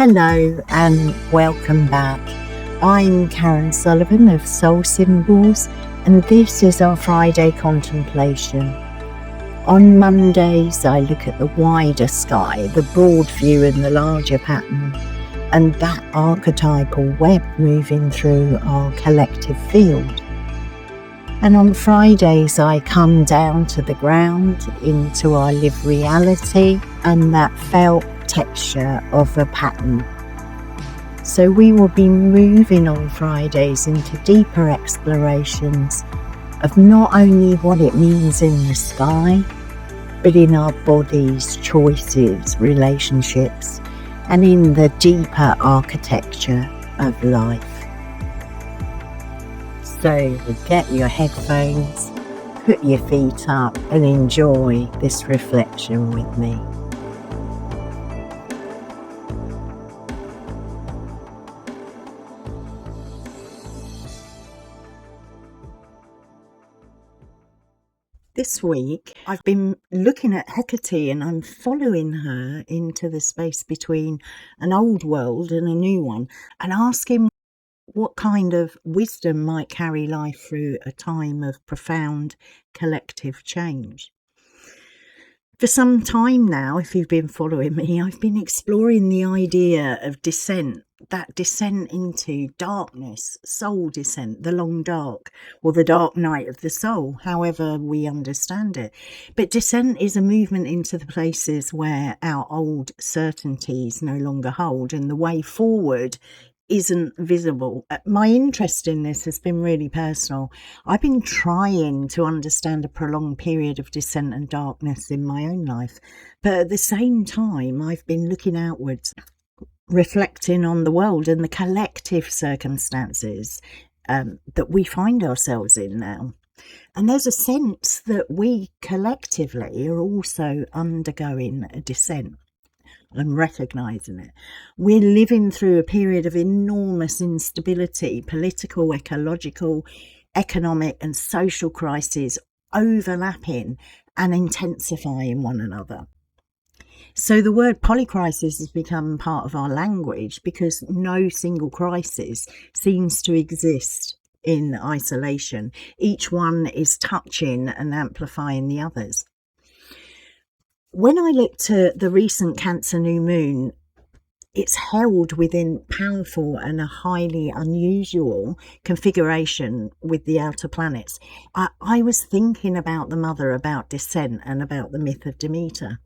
Hello and welcome back. I'm Karen Sullivan of Soul Symbols, and this is our Friday contemplation. On Mondays I look at the wider sky, the broad view and the larger pattern, and that archetypal web moving through our collective field. And on Fridays I come down to the ground, into our lived reality and that felt texture of a pattern. So we will be moving on Fridays into deeper explorations of not only what it means in the sky, but in our bodies, choices, relationships, and in the deeper architecture of life. So get your headphones, put your feet up and enjoy this reflection with me. This week I've been looking at Hekate and I'm following her into the space between an old world and a new one and asking what kind of wisdom might carry life through a time of profound collective change. For some time now, if you've been following me, I've been exploring the idea of descent, that descent into darkness, soul descent, the long dark, or the dark night of the soul, however we understand it. But descent is a movement into the places where our old certainties no longer hold and the way forward isn't visible. My interest in this has been really personal. I've been trying to understand a prolonged period of descent and darkness in my own life, but at the same time I've been looking outwards, reflecting on the world and the collective circumstances that we find ourselves in now. And there's a sense that we collectively are also undergoing a descent. I'm recognising it. We're living through a period of enormous instability, political, ecological, economic and social crises overlapping and intensifying one another. So the word polycrisis has become part of our language because no single crisis seems to exist in isolation. Each one is touching and amplifying the others. When I looked at the recent Cancer new moon, it's held within powerful and a highly unusual configuration with the outer planets. I was thinking about the mother, about descent and about the myth of Demeter.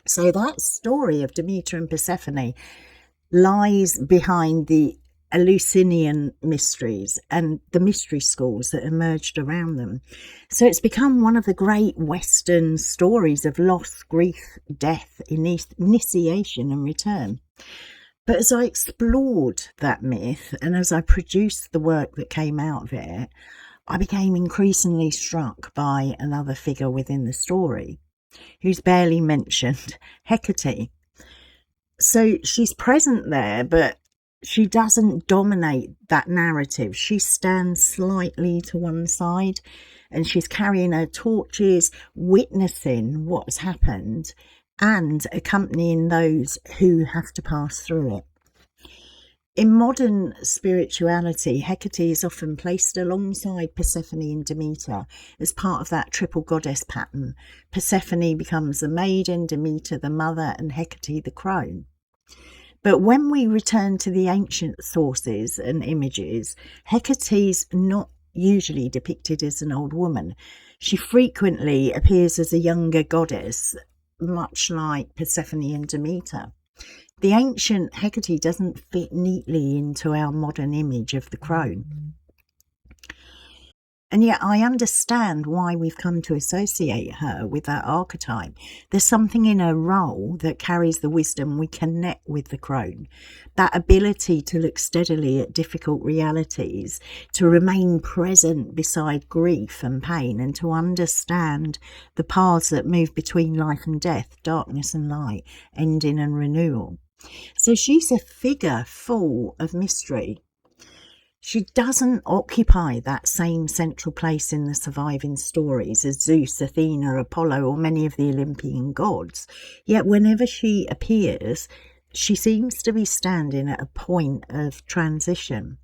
So that story of Demeter and Persephone lies behind the Eleusinian mysteries and the mystery schools that emerged around them. So it's become one of the great Western stories of loss, grief, death, initiation and return. But as I explored that myth and as I produced the work that came out of it, I became increasingly struck by another figure within the story, who's barely mentioned, Hekate. So she's present there, but she doesn't dominate that narrative. She stands slightly to one side and she's carrying her torches, witnessing what's happened and accompanying those who have to pass through it. In modern spirituality, Hekate is often placed alongside Persephone and Demeter as part of that triple goddess pattern. Persephone becomes the maiden, Demeter the mother, and Hekate the crone. But when we return to the ancient sources and images, Hecate's not usually depicted as an old woman. She frequently appears as a younger goddess, much like Persephone and Demeter. The ancient Hekate doesn't fit neatly into our modern image of the crone. And yet I understand why we've come to associate her with that archetype. There's something in her role that carries the wisdom we connect with the crone. That ability to look steadily at difficult realities, to remain present beside grief and pain, and to understand the paths that move between life and death, darkness and light, ending and renewal. So she's a figure full of mystery. She doesn't occupy that same central place in the surviving stories as Zeus, Athena, Apollo, or many of the Olympian gods. Yet whenever she appears, she seems to be standing at a point of transition.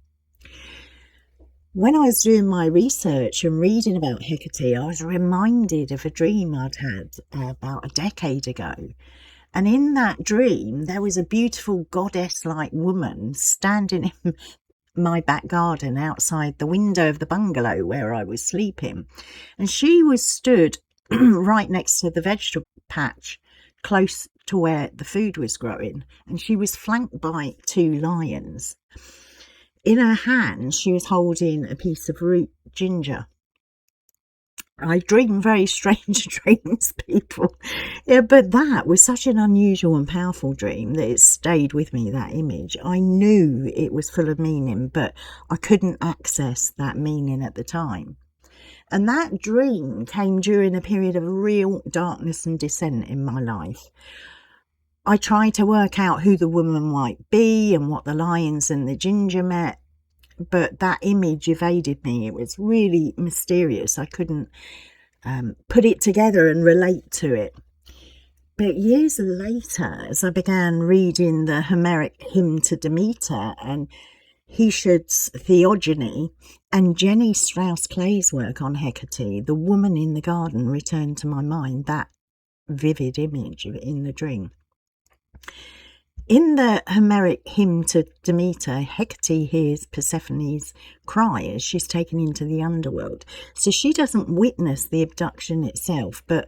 When I was doing my research and reading about Hekate, I was reminded of a dream I'd had about a decade ago. And in that dream, there was a beautiful goddess-like woman standing in my back garden outside the window of the bungalow where I was sleeping. And she was stood right next to the vegetable patch, close to where the food was growing. And she was flanked by 2 lions. In her hand, she was holding a piece of root ginger. I dream very strange dreams, people. Yeah, but that was such an unusual and powerful dream that it stayed with me, that image. I knew it was full of meaning, but I couldn't access that meaning at the time. And that dream came during a period of real darkness and dissent in my life. I tried to work out who the woman might be and what the lions and the ginger meant, but that image evaded me. It was really mysterious. I couldn't put it together and relate to it. But years later, as I began reading the Homeric hymn to Demeter and Hesiod's Theogony and Jenny Strauss-Clay's work on Hekate, the woman in the garden returned to my mind, that vivid image in the dream. In the Homeric hymn to Demeter, Hekate hears Persephone's cry as she's taken into the underworld. So she doesn't witness the abduction itself, but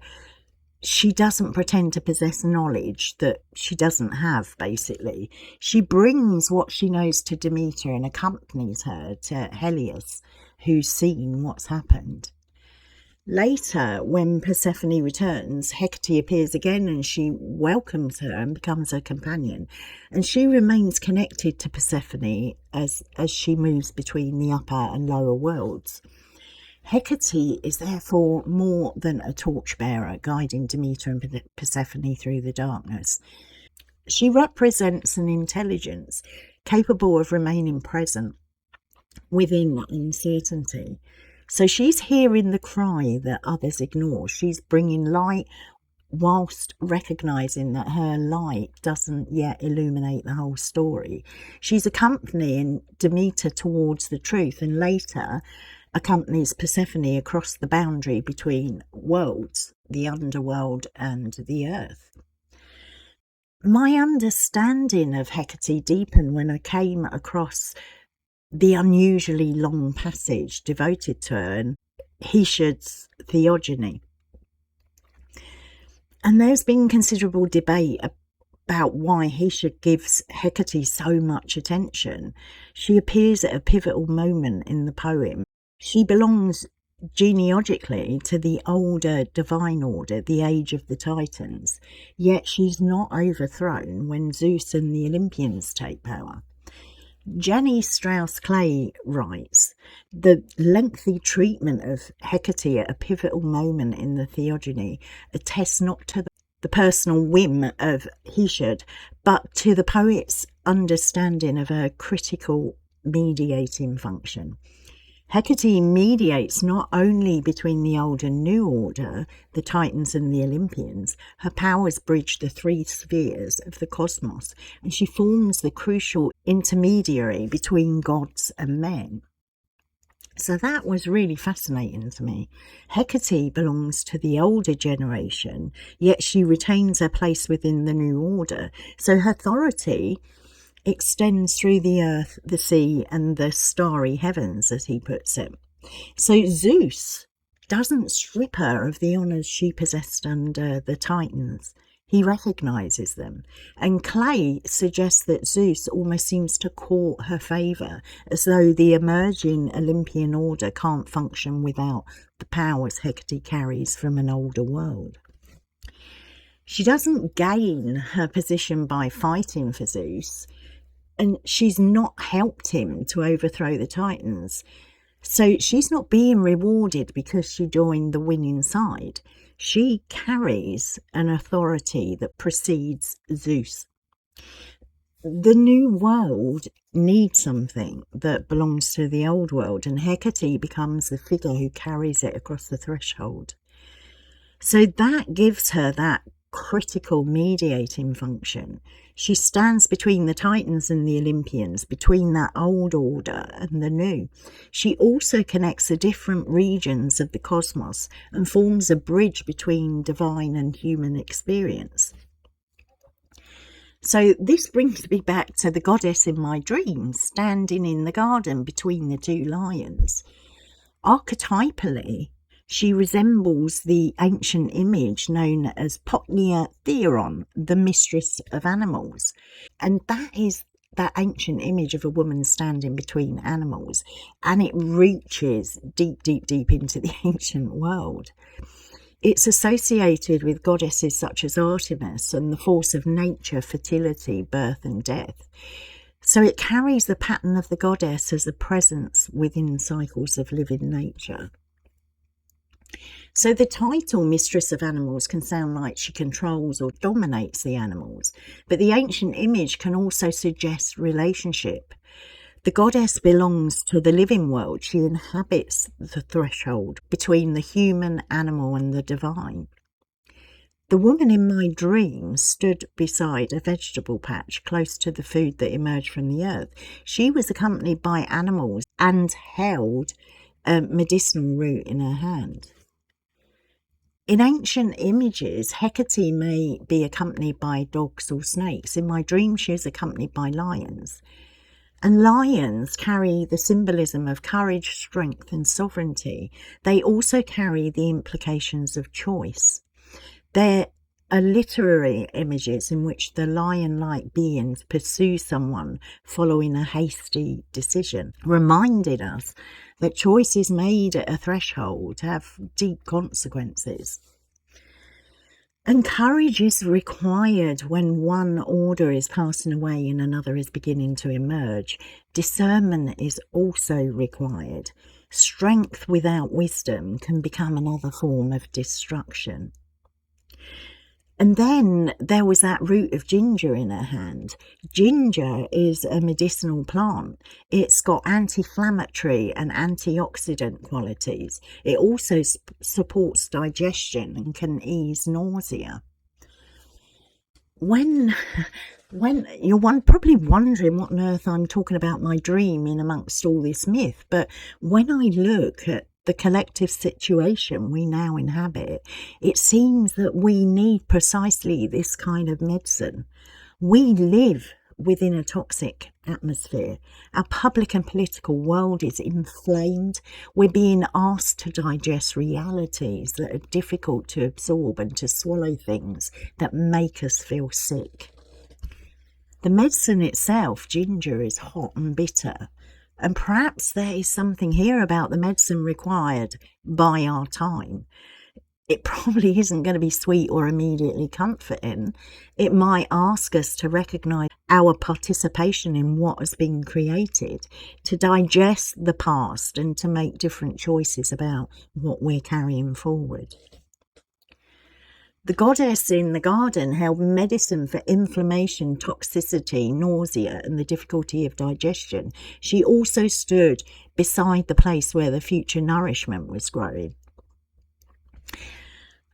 she doesn't pretend to possess knowledge that she doesn't have, basically. She brings what she knows to Demeter and accompanies her to Helios, who's seen what's happened. Later, when Persephone returns, Hekate appears again and she welcomes her and becomes her companion. And she remains connected to Persephone as she moves between the upper and lower worlds. Hekate is therefore more than a torchbearer guiding Demeter and Persephone through the darkness. She represents an intelligence capable of remaining present within uncertainty. So she's hearing the cry that others ignore. She's bringing light whilst recognising that her light doesn't yet illuminate the whole story. She's accompanying Demeter towards the truth and later accompanies Persephone across the boundary between worlds, the underworld and the earth. My understanding of Hekate deepened when I came across the unusually long passage devoted to her in Hesiod's Theogony. And there's been considerable debate about why Hesiod gives Hekate so much attention. She appears at a pivotal moment in the poem. She belongs genealogically to the older divine order, the age of the Titans, yet she's not overthrown when Zeus and the Olympians take power. Jenny Strauss-Clay writes, the lengthy treatment of Hekate at a pivotal moment in the Theogony attests not to the personal whim of Hesiod, but to the poet's understanding of her critical mediating function. Hekate mediates not only between the old and new order, the Titans and the Olympians. Her powers bridge the 3 spheres of the cosmos, and she forms the crucial intermediary between gods and men. So that was really fascinating to me. Hekate belongs to the older generation, yet she retains her place within the new order. So her authority extends through the earth, the sea, and the starry heavens, as he puts it. So Zeus doesn't strip her of the honours she possessed under the Titans. He recognises them. And Clay suggests that Zeus almost seems to court her favour, as though the emerging Olympian order can't function without the powers Hekate carries from an older world. She doesn't gain her position by fighting for Zeus, and she's not helped him to overthrow the Titans. So she's not being rewarded because she joined the winning side. She carries an authority that precedes Zeus. The new world needs something that belongs to the old world, and Hekate becomes the figure who carries it across the threshold. So that gives her that critical mediating function. She stands between the Titans and the Olympians, between that old order and the new. She also connects the different regions of the cosmos and forms a bridge between divine and human experience. So this brings me back to the goddess in my dreams, standing in the garden between the two lions. Archetypally, she resembles the ancient image known as Potnia Theron, the mistress of animals. And that is that ancient image of a woman standing between animals. And it reaches deep, deep, deep into the ancient world. It's associated with goddesses such as Artemis and the force of nature, fertility, birth and death. So it carries the pattern of the goddess as a presence within cycles of living nature. So the title Mistress of Animals can sound like she controls or dominates the animals, but the ancient image can also suggest relationship. The goddess belongs to the living world. She inhabits the threshold between the human, animal and the divine. The woman in my dream stood beside a vegetable patch close to the food that emerged from the earth. She was accompanied by animals and held a medicinal root in her hand. In ancient images, Hekate may be accompanied by dogs or snakes. In my dream, she is accompanied by lions. And lions carry the symbolism of courage, strength and sovereignty. They also carry the implications of choice. There are literary images in which the lion-like beings pursue someone following a hasty decision, reminding us that choices made at a threshold have deep consequences. And courage is required when one order is passing away and another is beginning to emerge. Discernment is also required. Strength without wisdom can become another form of destruction. And then there was that root of ginger in her hand. Ginger is a medicinal plant. It's got anti-inflammatory and antioxidant qualities. It also supports digestion and can ease nausea. When you're probably wondering what on earth I'm talking about my dream in amongst all this myth, but when I look at the collective situation we now inhabit, it seems that we need precisely this kind of medicine. We live within a toxic atmosphere. Our public and political world is inflamed. We're being asked to digest realities that are difficult to absorb and to swallow things that make us feel sick. The medicine itself, ginger, is hot and bitter. And perhaps there is something here about the medicine required by our time. It probably isn't going to be sweet or immediately comforting. It might ask us to recognise our participation in what has been created, to digest the past and to make different choices about what we're carrying forward. The goddess in the garden held medicine for inflammation, toxicity, nausea and the difficulty of digestion. She also stood beside the place where the future nourishment was growing.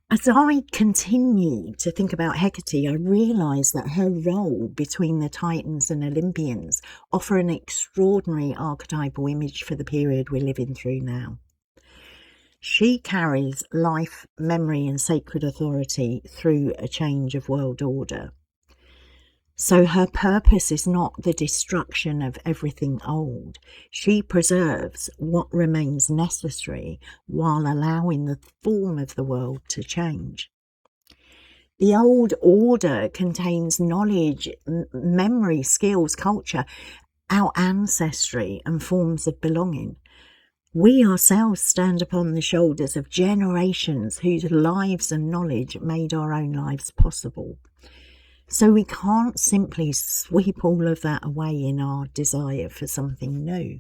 As I continued to think about Hekate, I realised that her role between the Titans and Olympians offer an extraordinary archetypal image for the period we're living through now. She carries life, memory and sacred authority through a change of world order. So her purpose is not the destruction of everything old. She preserves what remains necessary while allowing the form of the world to change. The old order contains knowledge, memory, skills, culture, our ancestry and forms of belonging. We ourselves stand upon the shoulders of generations whose lives and knowledge made our own lives possible. So we can't simply sweep all of that away in our desire for something new.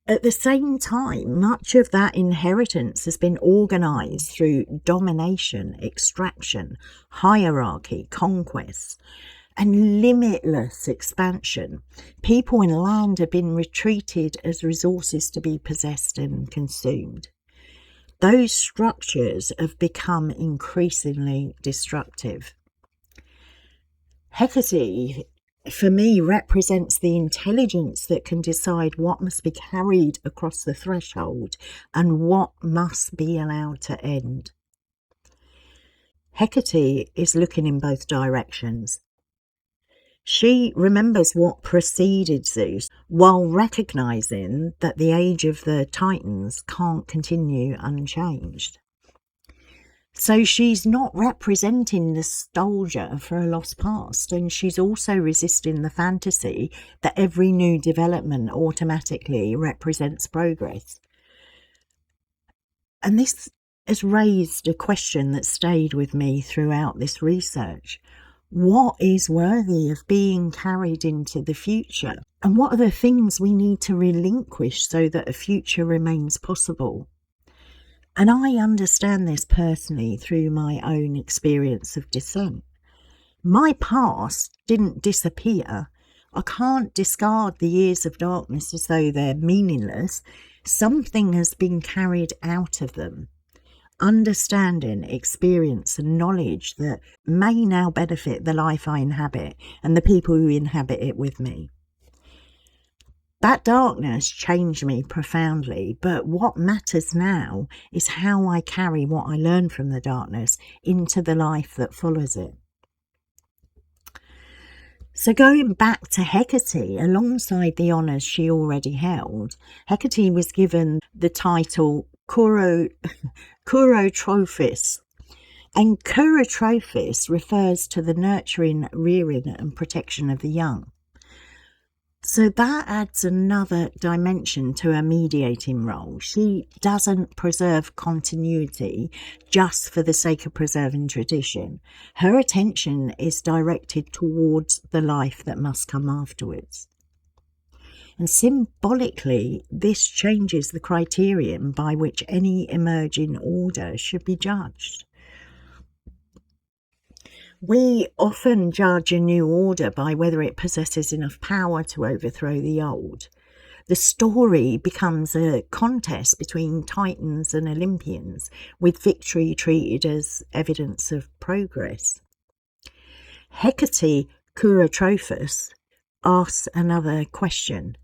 At the same time, much of that inheritance has been organised through domination, extraction, hierarchy, conquest, and limitless expansion. People and land have been retreated as resources to be possessed and consumed. those structures have become increasingly destructive. Hekate, for me, represents the intelligence that can decide what must be carried across the threshold and what must be allowed to end. Hekate is looking in both directions. She remembers what preceded Zeus while recognizing that the age of the Titans can't continue unchanged. So she's not representing nostalgia for a lost past, and she's also resisting the fantasy that every new development automatically represents progress. And this has raised a question that stayed with me throughout this research. What is worthy of being carried into the future? And what are the things we need to relinquish so that a future remains possible? And I understand this personally through my own experience of descent. My past didn't disappear. I can't discard the years of darkness as though they're meaningless. Something has been carried out of them. Understanding, experience and knowledge that may now benefit the life I inhabit and the people who inhabit it with me. That darkness changed me profoundly, but what matters now is how I carry what I learned from the darkness into the life that follows it. So going back to Hekate, alongside the honours she already held, Hekate was given the title Kourotrophos. And Kourotrophos refers to the nurturing, rearing and protection of the young. So that adds another dimension to her mediating role. She doesn't preserve continuity just for the sake of preserving tradition. Her attention is directed towards the life that must come afterwards. And symbolically, this changes the criterion by which any emerging order should be judged. We often judge a new order by whether it possesses enough power to overthrow the old. The story becomes a contest between Titans and Olympians, with victory treated as evidence of progress. Hekate Kourotrophos asks another question,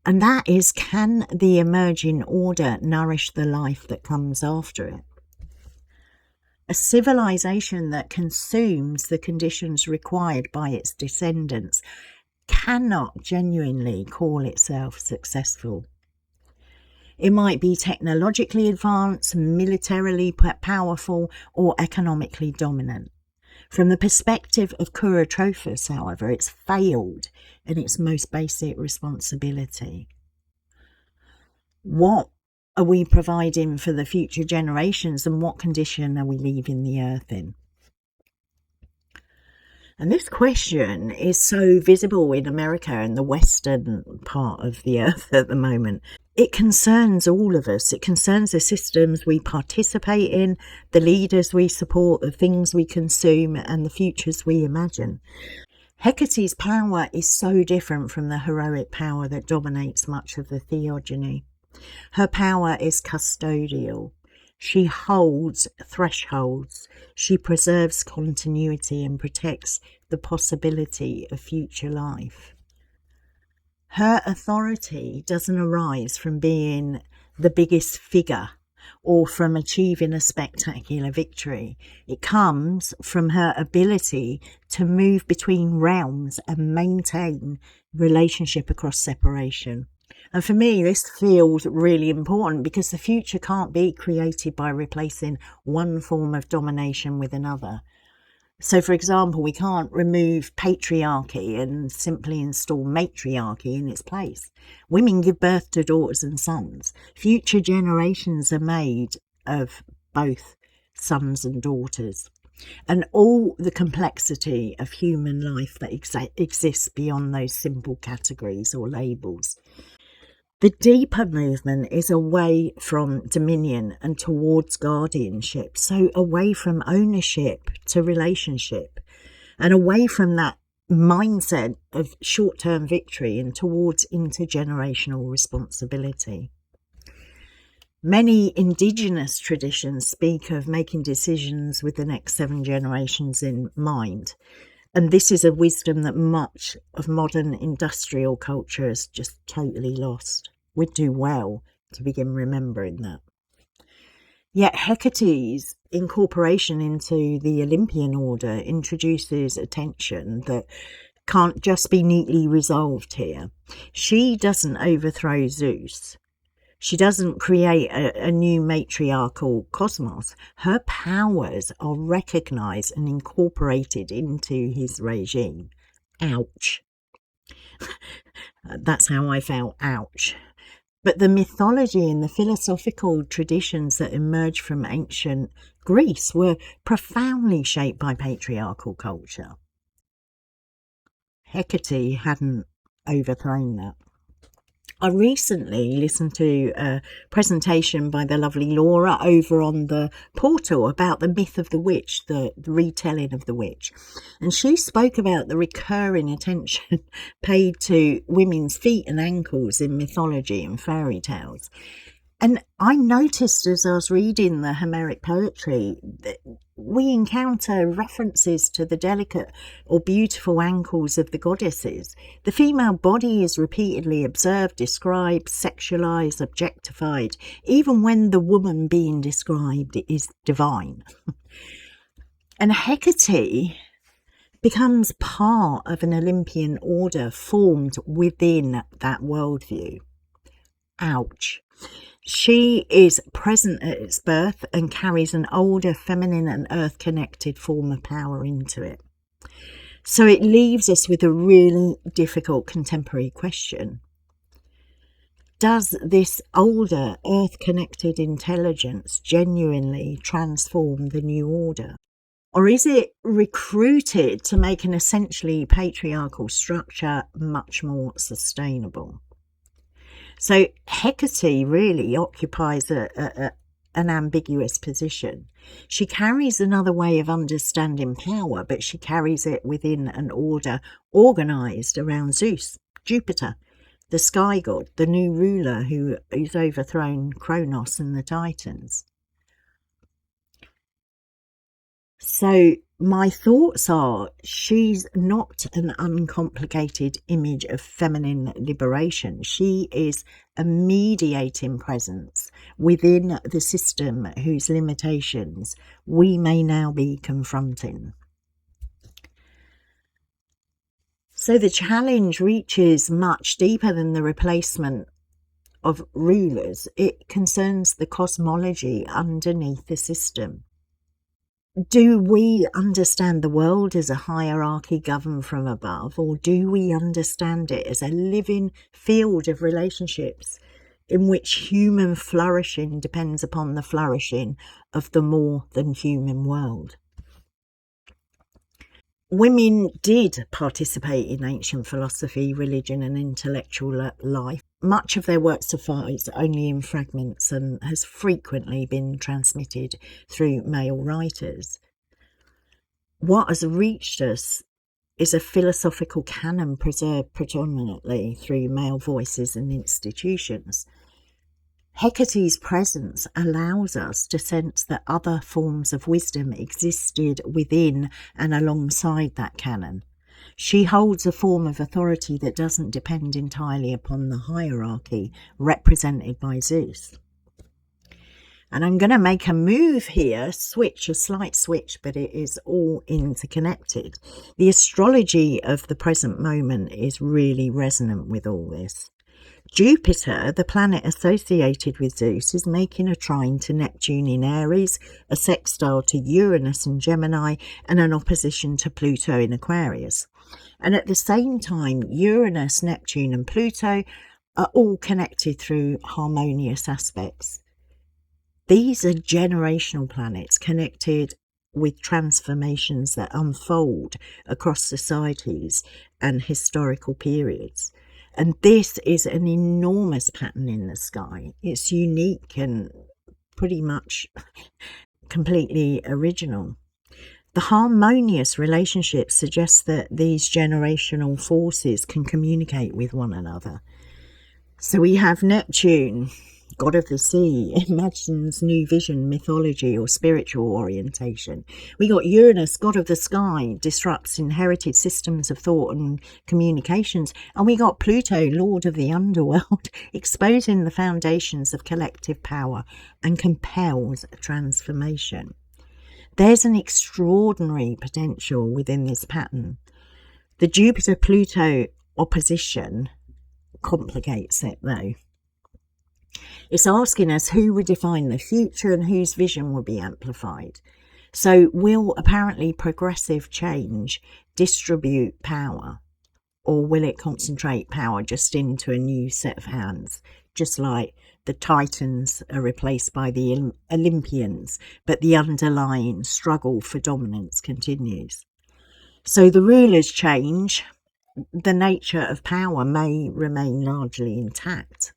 and that is, can the emerging order nourish the life that comes after it? A civilization that consumes the conditions required by its descendants cannot genuinely call itself successful. It might be technologically advanced, militarily powerful, or economically dominant. From the perspective of Kourotrophos, however, it's failed in its most basic responsibility. What are we providing for the future generations, and what condition are we leaving the earth in? And this question is so visible in America and the western part of the earth at the moment. It concerns all of us. It concerns the systems we participate in, the leaders we support, the things we consume, and the futures we imagine. Hecate's power is so different from the heroic power that dominates much of the theogony. Her power is custodial. She holds thresholds. She preserves continuity and protects the possibility of future life. Her authority doesn't arise from being the biggest figure or from achieving a spectacular victory. It comes from her ability to move between realms and maintain relationship across separation. And for me, this feels really important because the future can't be created by replacing one form of domination with another. So, for example, we can't remove patriarchy and simply install matriarchy in its place. Women give birth to daughters and sons. Future generations are made of both sons and daughters. And all the complexity of human life that exists beyond those simple categories or labels. The deeper movement is away from dominion and towards guardianship, so away from ownership to relationship, and away from that mindset of short-term victory and towards intergenerational responsibility. Many indigenous traditions speak of making decisions with the next 7 generations in mind. And this is a wisdom that much of modern industrial culture has just totally lost. We'd do well to begin remembering that. Yet Hecate's incorporation into the Olympian order introduces a tension that can't just be neatly resolved here. She doesn't overthrow Zeus. She doesn't create a new matriarchal cosmos. Her powers are recognized and incorporated into his regime. Ouch. That's how I felt, ouch. But the mythology and the philosophical traditions that emerged from ancient Greece were profoundly shaped by patriarchal culture. Hekate hadn't overthrown that. I recently listened to a presentation by the lovely Laura over on the portal about the myth of the witch, the retelling of the witch. And she spoke about the recurring attention paid to women's feet and ankles in mythology and fairy tales. And I noticed as I was reading the Homeric poetry that we encounter references to the delicate or beautiful ankles of the goddesses. The female body is repeatedly observed, described, sexualized, objectified, even when the woman being described is divine. And Hekate becomes part of an Olympian order formed within that worldview. Ouch. She is present at its birth and carries an older, feminine and earth-connected form of power into it. So it leaves us with a really difficult contemporary question. Does this older, earth-connected intelligence genuinely transform the new order? Or is it recruited to make an essentially patriarchal structure much more sustainable? So Hekate really occupies an ambiguous position. She carries another way of understanding power, but she carries it within an order organised around Zeus, Jupiter, the sky god, the new ruler who's overthrown Kronos and the Titans. So my thoughts are, she's not an uncomplicated image of feminine liberation. She is a mediating presence within the system whose limitations we may now be confronting. So the challenge reaches much deeper than the replacement of rulers. It concerns the cosmology underneath the system. Do we understand the world as a hierarchy governed from above, or do we understand it as a living field of relationships in which human flourishing depends upon the flourishing of the more than human world? Women did participate in ancient philosophy, religion and intellectual life. Much of their work survives only in fragments and has frequently been transmitted through male writers. What has reached us is a philosophical canon preserved predominantly through male voices and institutions. Hecate's presence allows us to sense that other forms of wisdom existed within and alongside that canon. She holds a form of authority that doesn't depend entirely upon the hierarchy represented by Zeus. And I'm going to make a move here, a slight switch, but it is all interconnected. The astrology of the present moment is really resonant with all this. Jupiter, the planet associated with Zeus, is making a trine to Neptune in Aries, a sextile to Uranus in Gemini, and an opposition to Pluto in Aquarius. And at the same time, Uranus, Neptune and Pluto are all connected through harmonious aspects. These are generational planets connected with transformations that unfold across societies and historical periods. And this is an enormous pattern in the sky. It's unique and pretty much completely original. The harmonious relationship suggests that these generational forces can communicate with one another. So we have Neptune god of the sea, imagines new vision, mythology, or spiritual orientation. We got Uranus, god of the sky, disrupts inherited systems of thought and communications. And we got Pluto, lord of the underworld, exposing the foundations of collective power and compels a transformation. There's an extraordinary potential within this pattern. The Jupiter-Pluto opposition complicates it, though. It's asking us who would define the future and whose vision will be amplified. So will apparently progressive change distribute power, or will it concentrate power just into a new set of hands, just like the Titans are replaced by the Olympians, but the underlying struggle for dominance continues? So the rulers change, the nature of power may remain largely intact.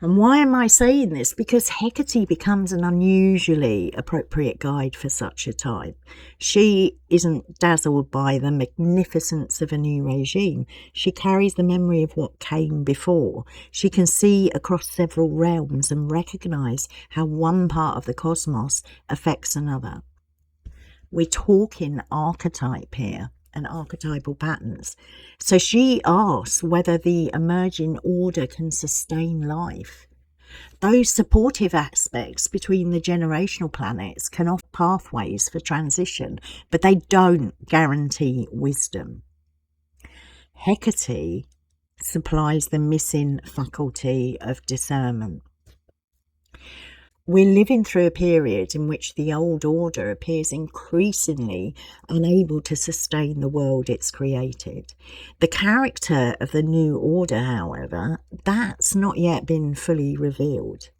And why am I saying this? Because Hekate becomes an unusually appropriate guide for such a time. She isn't dazzled by the magnificence of a new regime. She carries the memory of what came before. She can see across several realms and recognise how one part of the cosmos affects another. We're talking archetype here and archetypal patterns. So she asks whether the emerging order can sustain life. Those supportive aspects between the generational planets can offer pathways for transition, but they don't guarantee wisdom. Hekate supplies the missing faculty of discernment. We're living through a period in which the old order appears increasingly unable to sustain the world it's created. The character of the new order, however, that's not yet been fully revealed.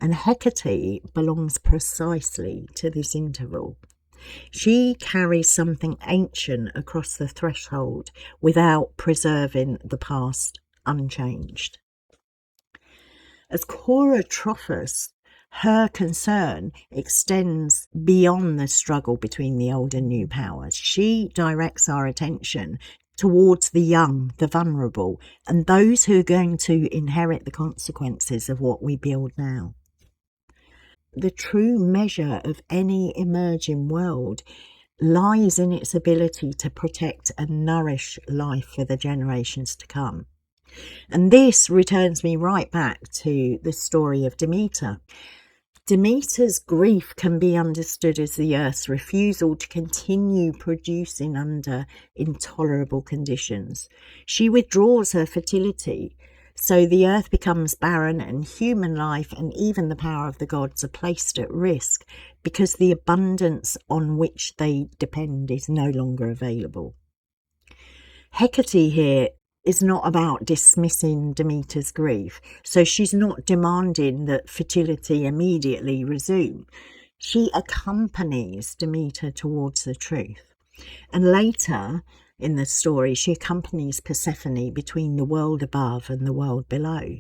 And Hekate belongs precisely to this interval. She carries something ancient across the threshold without preserving the past unchanged. As Kourotrophos, her concern extends beyond the struggle between the old and new powers. She directs our attention towards the young, the vulnerable, and those who are going to inherit the consequences of what we build now. The true measure of any emerging world lies in its ability to protect and nourish life for the generations to come. And this returns me right back to the story of Demeter. Demeter's grief can be understood as the earth's refusal to continue producing under intolerable conditions. She withdraws her fertility, so the earth becomes barren, and human life and even the power of the gods are placed at risk because the abundance on which they depend is no longer available. Hekate here is not about dismissing Demeter's grief, so she's not demanding that fertility immediately resume. She accompanies Demeter towards the truth. And later in the story, she accompanies Persephone between the world above and the world below.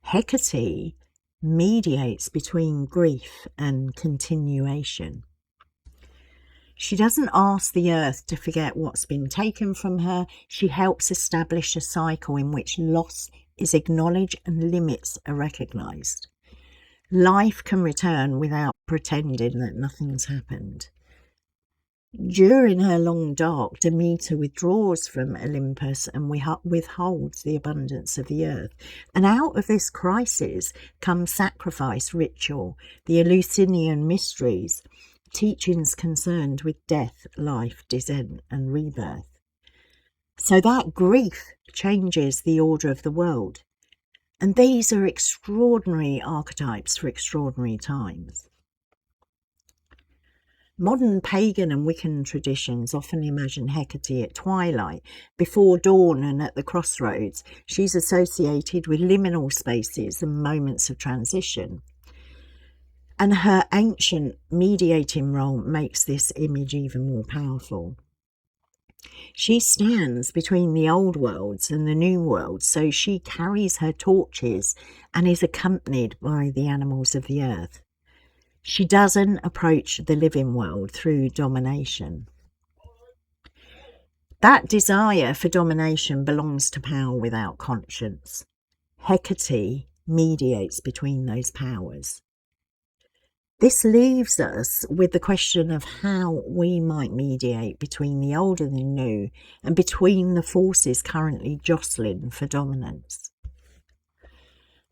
Hekate mediates between grief and continuation. She doesn't ask the earth to forget what's been taken from her. She helps establish a cycle in which loss is acknowledged and limits are recognised. Life can return without pretending that nothing's happened. During her long dark, Demeter withdraws from Olympus and withholds the abundance of the earth. And out of this crisis comes sacrifice, ritual, the Eleusinian mysteries, teachings concerned with death, life, descent and rebirth. So that grief changes the order of the world. And these are extraordinary archetypes for extraordinary times. Modern pagan and Wiccan traditions often imagine Hekate at twilight, before dawn and at the crossroads. She's associated with liminal spaces and moments of transition. And her ancient mediating role makes this image even more powerful. She stands between the old worlds and the new world, so she carries her torches and is accompanied by the animals of the earth. She doesn't approach the living world through domination. That desire for domination belongs to power without conscience. Hekate mediates between those powers. This leaves us with the question of how we might mediate between the old and the new, and between the forces currently jostling for dominance.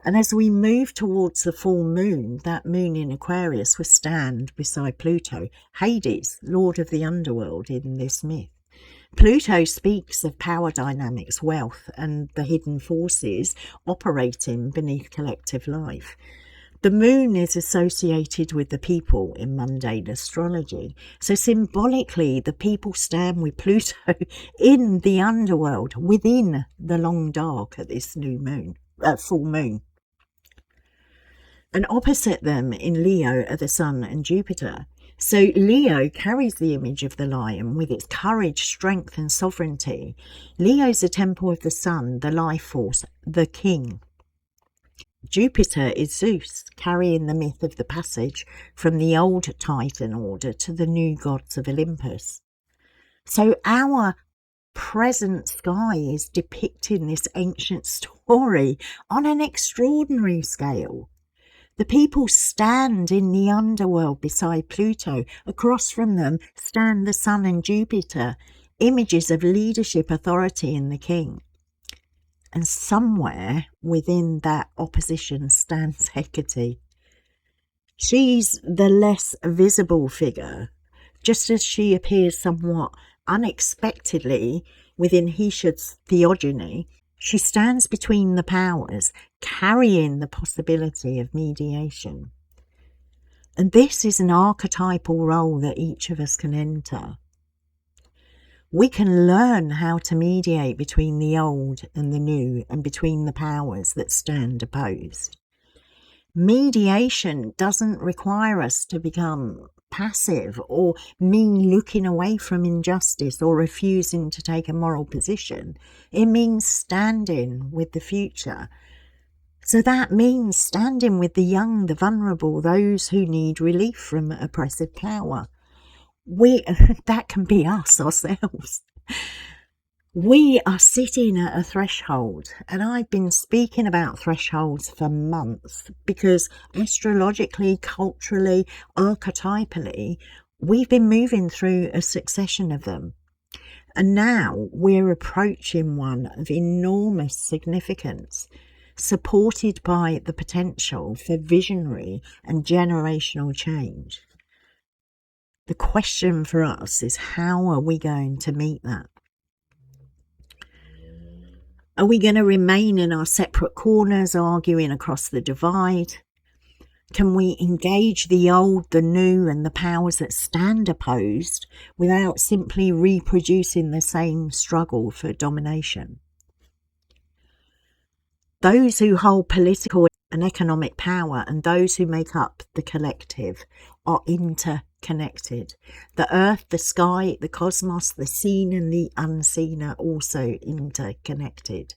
And as we move towards the full moon, that moon in Aquarius will stand beside Pluto, Hades, lord of the underworld in this myth. Pluto speaks of power dynamics, wealth, and the hidden forces operating beneath collective life. The moon is associated with the people in mundane astrology. So symbolically, the people stand with Pluto in the underworld, within the long dark at this new moon, full moon. And opposite them in Leo are the Sun and Jupiter. So Leo carries the image of the lion with its courage, strength and sovereignty. Leo's a temple of the sun, the life force, the king. Jupiter is Zeus, carrying the myth of the passage from the old Titan order to the new gods of Olympus. So our present sky is depicting this ancient story on an extraordinary scale. The people stand in the underworld beside Pluto. Across from them stand the Sun and Jupiter, images of leadership, authority and the king. And somewhere within that opposition stands Hekate. She's the less visible figure, just as she appears somewhat unexpectedly within Hesiod's theogony. She stands between the powers, carrying the possibility of mediation. And this is an archetypal role that each of us can enter. We can learn how to mediate between the old and the new, and between the powers that stand opposed. Mediation doesn't require us to become passive or mean looking away from injustice or refusing to take a moral position. It means standing with the future. So that means standing with the young, the vulnerable, those who need relief from oppressive power. That can be us ourselves. We are sitting at a threshold, and I've been speaking about thresholds for months because astrologically, culturally, archetypally, we've been moving through a succession of them. And now we're approaching one of enormous significance, supported by the potential for visionary and generational change. The question for us is, how are we going to meet that? Are we going to remain in our separate corners, arguing across the divide? Can we engage the old, the new, and the powers that stand opposed without simply reproducing the same struggle for domination? Those who hold political and economic power and those who make up the collective are interconnected. The earth, the sky, the cosmos, the seen and the unseen are also interconnected.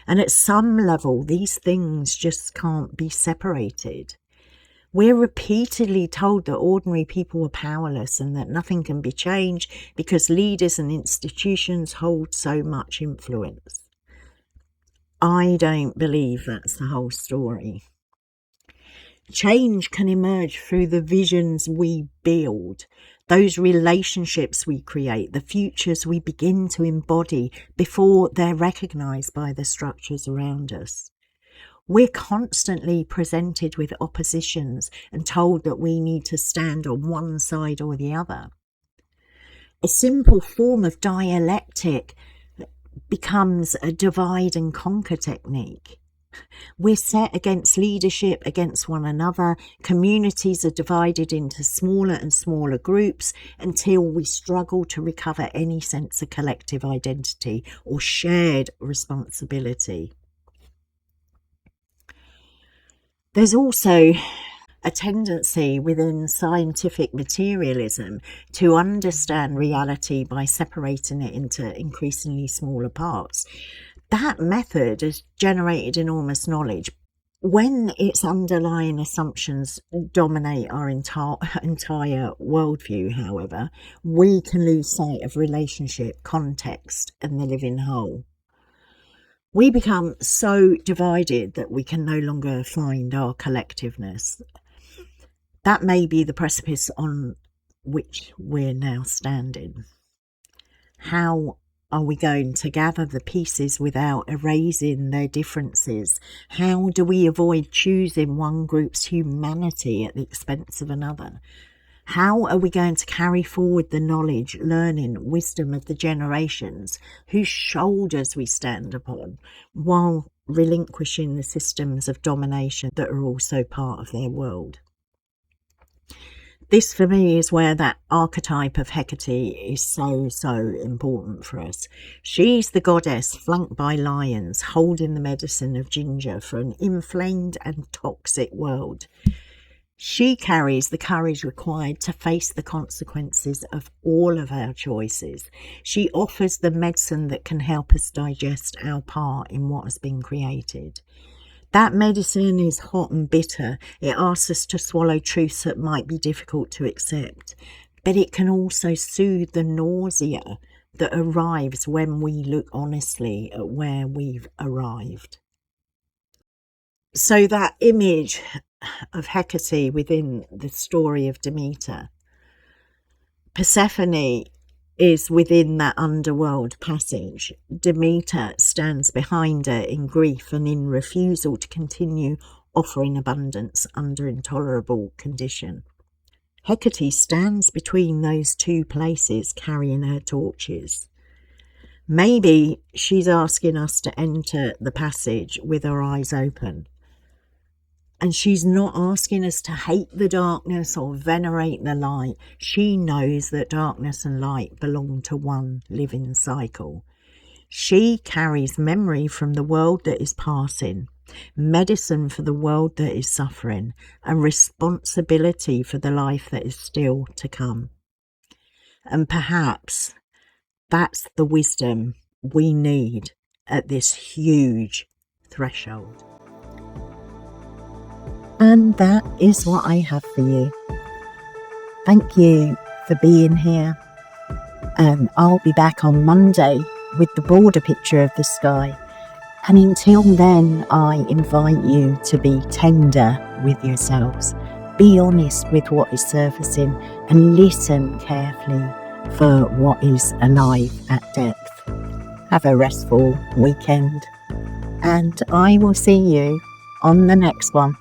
And at some level, these things just can't be separated. We're repeatedly told that ordinary people are powerless and that nothing can be changed because leaders and institutions hold so much influence. I don't believe that's the whole story. Change can emerge through the visions we build, those relationships we create, the futures we begin to embody before they're recognised by the structures around us. We're constantly presented with oppositions and told that we need to stand on one side or the other. A simple form of dialectic becomes a divide and conquer technique. We're set against leadership, against one another. Communities are divided into smaller and smaller groups until we struggle to recover any sense of collective identity or shared responsibility. There's also a tendency within scientific materialism to understand reality by separating it into increasingly smaller parts. That method has generated enormous knowledge. When its underlying assumptions dominate our entire worldview, however, we can lose sight of relationship, context, and the living whole. we become so divided that we can no longer find our collectiveness. That may be the precipice on which we're now standing. How are we going to gather the pieces without erasing their differences? How do we avoid choosing one group's humanity at the expense of another? How are we going to carry forward the knowledge, learning, wisdom of the generations whose shoulders we stand upon, while relinquishing the systems of domination that are also part of their world? This, for me, is where that archetype of Hekate is so important for us. She's the goddess flanked by lions, holding the medicine of ginger for an inflamed and toxic world. She carries the courage required to face the consequences of all of our choices. She offers the medicine that can help us digest our part in what has been created. That medicine is hot and bitter. It asks us to swallow truths that might be difficult to accept, but it can also soothe the nausea that arrives when we look honestly at where we've arrived. So that image of Hekate within the story of Demeter, Persephone is within that underworld passage. Demeter stands behind her in grief and in refusal to continue offering abundance under intolerable condition. Hekate stands between those two places, carrying her torches. Maybe she's asking us to enter the passage with our eyes open. And she's not asking us to hate the darkness or venerate the light. She knows that darkness and light belong to one living cycle. She carries memory from the world that is passing, medicine for the world that is suffering, and responsibility for the life that is still to come. And perhaps that's the wisdom we need at this huge threshold. And that is what I have for you. Thank you for being here. I'll be back on Monday with the broader picture of the sky. And until then, I invite you to be tender with yourselves. Be honest with what is surfacing and listen carefully for what is alive at depth. Have a restful weekend. And I will see you on the next one.